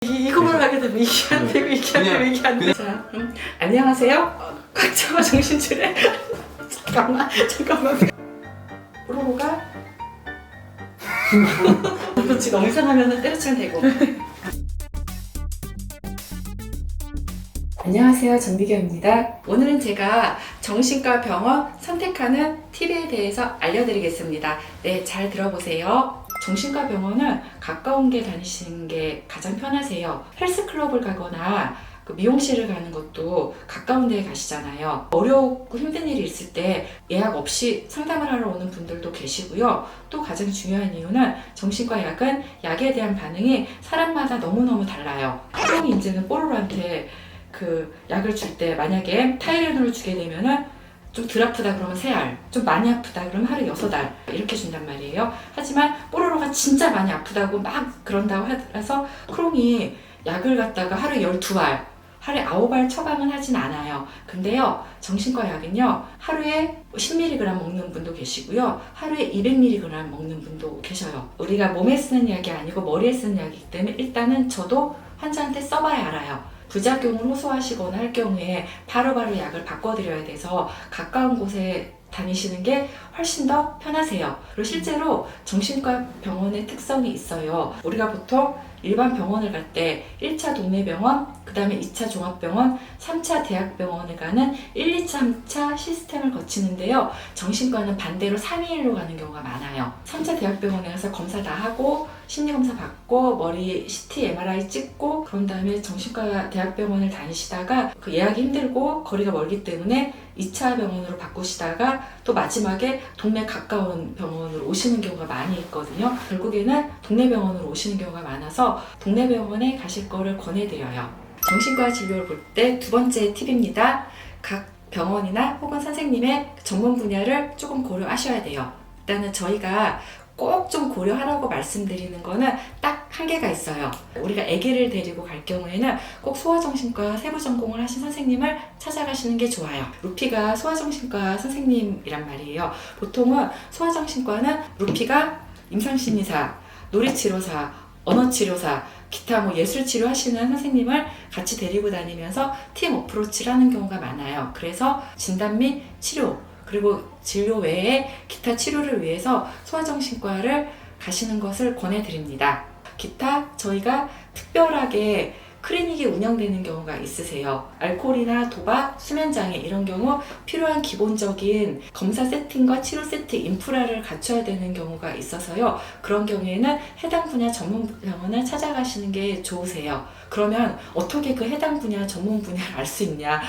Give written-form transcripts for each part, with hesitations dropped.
이거만 하게 되면 이게 안 되고 이게 안 되고 이게 안 되고. 자, 안녕하세요. 꽉 잡아 정신줄에. 잠깐만. 뽀로로가 그렇지, 너무 이상하면 때려치면 되고. 안녕하세요, 정비경입니다. 오늘은 제가 정신과 병원 선택하는 팁에 대해서 알려드리겠습니다. 네, 잘 들어보세요. 정신과 병원은 가까운 게 다니시는 게 가장 편하세요. 헬스클럽을 가거나 미용실을 가는 것도 가까운 데에 가시잖아요. 어렵고 힘든 일이 있을 때 예약 없이 상담을 하러 오는 분들도 계시고요. 또 가장 중요한 이유는 정신과 약은 약에 대한 반응이 사람마다 너무너무 달라요. 크롱이 이제는 뽀로로한테 그 약을 줄 때 만약에 타이레놀을 주게 되면은 좀 덜 아프다 그러면 3알, 좀 많이 아프다 그러면 하루 6알 이렇게 준단 말이에요. 하지만 뽀로로가 진짜 많이 아프다고 막 그런다고 해서 크롱이 약을 갖다가 하루에 12알, 하루에 9알 처방은 하진 않아요. 근데요, 정신과 약은요, 하루에 10mg 먹는 분도 계시고요, 하루에 200mg 먹는 분도 계셔요. 우리가 몸에 쓰는 약이 아니고 머리에 쓰는 약이기 때문에 일단은 저도 환자한테 써봐야 알아요. 부작용을 호소하시거나 할 경우에 바로바로 약을 바꿔드려야 돼서 가까운 곳에 다니시는 게 훨씬 더 편하세요. 그리고 실제로 정신과 병원의 특성이 있어요. 우리가 보통 일반 병원을 갈 때 1차 동네병원, 그 다음에 2차 종합병원, 3차 대학병원을 가는 1, 2, 3차 시스템을 거치는데요. 정신과는 반대로 3위1로 가는 경우가 많아요. 3차 대학병원에 가서 검사 다 하고 심리검사 받고 머리 CT, MRI 찍고 그런 다음에 정신과 대학병원을 다니시다가 그 예약이 힘들고 거리가 멀기 때문에 2차 병원으로 바꾸시다가 또 마지막에 동네 가까운 병원으로 오시는 경우가 많이 있거든요. 결국에는 동네 병원으로 오시는 경우가 많아서 동네 병원에 가실 거를 권해드려요. 정신과 진료를 볼 때 두 번째 팁입니다. 각 병원이나 혹은 선생님의 전문 분야를 조금 고려하셔야 돼요. 일단은 저희가 꼭 좀 고려하라고 말씀드리는 거는 딱 한계가 있어요. 우리가 아기를 데리고 갈 경우에는 꼭 소아정신과 세부전공을 하신 선생님을 찾아가시는 게 좋아요. 루피가 소아정신과 선생님이란 말이에요. 보통은 소아정신과는 루피가 임상심리사, 놀이치료사, 언어치료사, 기타 예술치료 하시는 선생님을 같이 데리고 다니면서 팀 어프로치를 하는 경우가 많아요. 그래서 진단 및 치료, 그리고 진료 외에 기타 치료를 위해서 소아정신과를 가시는 것을 권해드립니다. 기타 저희가 특별하게 클리닉이 운영되는 경우가 있으세요. 알코올이나 도박, 수면장애 이런 경우 필요한 기본적인 검사 세팅과 치료 세팅, 인프라를 갖춰야 되는 경우가 있어서요. 그런 경우에는 해당 분야 전문 병원을 찾아가시는 게 좋으세요. 그러면 어떻게 그 해당 분야 전문 분야를 알 수 있냐?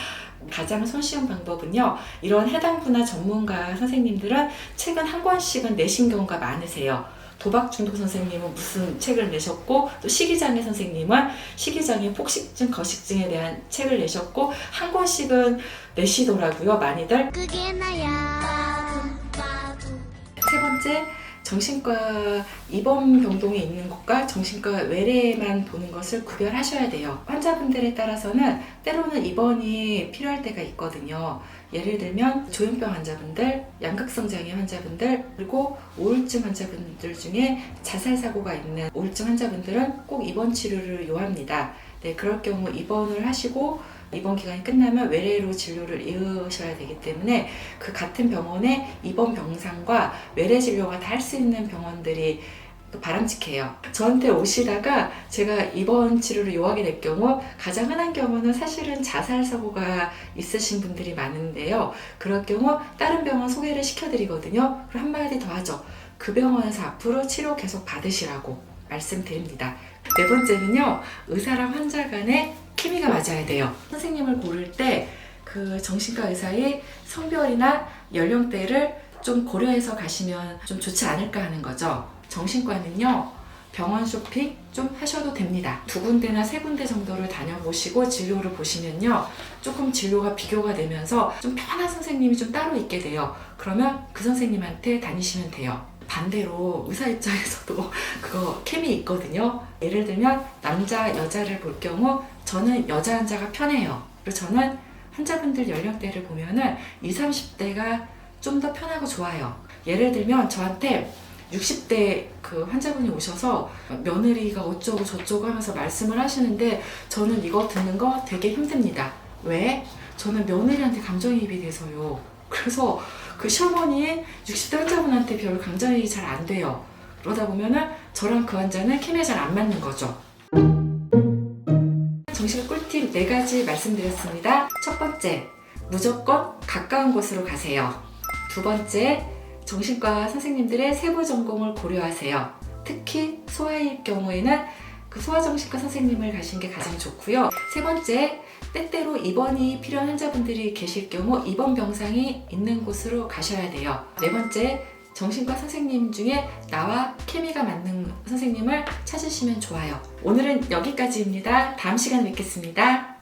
가장 손쉬운 방법은요, 이런 해당 분야 전문가 선생님들은 책은 한 권씩은 내신 경우가 많으세요. 도박 중독 선생님은 무슨 책을 내셨고, 또 식이장애 선생님은 식이장애, 폭식증, 거식증에 대한 책을 내셨고, 한 권씩은 내시더라고요, 많이들. 그게 나야. 세 번째, 정신과 입원 병동에 있는 것과 정신과 외래만 보는 것을 구별하셔야 돼요. 환자분들에 따라서는 때로는 입원이 필요할 때가 있거든요. 예를 들면 조현병 환자분들, 양극성 장애 환자분들, 그리고 우울증 환자분들 중에 자살 사고가 있는 우울증 환자분들은 꼭 입원 치료를 요합니다. 네, 그럴 경우 입원을 하시고 입원 기간이 끝나면 외래로 진료를 이으셔야 되기 때문에 그 같은 병원에 입원 병상과 외래 진료가 다 할 수 있는 병원들이 또 바람직해요. 저한테 오시다가 제가 입원 치료를 요하게 될 경우 가장 흔한 경우는 사실은 자살 사고가 있으신 분들이 많은데요. 그럴 경우 다른 병원 소개를 시켜드리거든요. 그럼 한마디 더 하죠. 그 병원에서 앞으로 치료 계속 받으시라고 말씀드립니다. 네 번째는요, 의사랑 환자 간의 케미가 맞아야 돼요. 선생님을 고를 때 그 정신과 의사의 성별이나 연령대를 좀 고려해서 가시면 좀 좋지 않을까 하는 거죠. 정신과는요, 병원 쇼핑 좀 하셔도 됩니다. 2군데나 3군데 정도를 다녀보시고 진료를 보시면요, 조금 진료가 비교가 되면서 좀 편한 선생님이 좀 따로 있게 돼요. 그러면 그 선생님한테 다니시면 돼요. 반대로 의사 입장에서도 그거 케미 있거든요. 예를 들면 남자, 여자를 볼 경우 저는 여자 환자가 편해요. 그리고 저는 환자분들 연령대를 보면은 20, 30대가 좀 더 편하고 좋아요. 예를 들면 저한테 60대 그 환자분이 오셔서 며느리가 어쩌고 저쩌고 하면서 말씀을 하시는데 저는 이거 듣는 거 되게 힘듭니다. 왜? 저는 며느리한테 감정이입이 돼서요. 그래서 그 시어머니인 60대 환자분한테 별 감정이입이 잘 안 돼요. 그러다 보면은 저랑 그 환자는 케미가 잘 안 맞는 거죠. 정신과 꿀팁 4가지 말씀드렸습니다. 첫 번째, 무조건 가까운 곳으로 가세요. 두 번째, 정신과 선생님들의 세부 전공을 고려하세요. 특히 소아일 경우에는 그 소아정신과 선생님을 가시는 게 가장 좋고요. 세 번째, 때때로 입원이 필요한 환자분들이 계실 경우 입원 병상이 있는 곳으로 가셔야 돼요. 네 번째, 정신과 선생님 중에 나와 케미가 맞는 선생님을 찾으시면 좋아요. 오늘은 여기까지입니다. 다음 시간에 뵙겠습니다.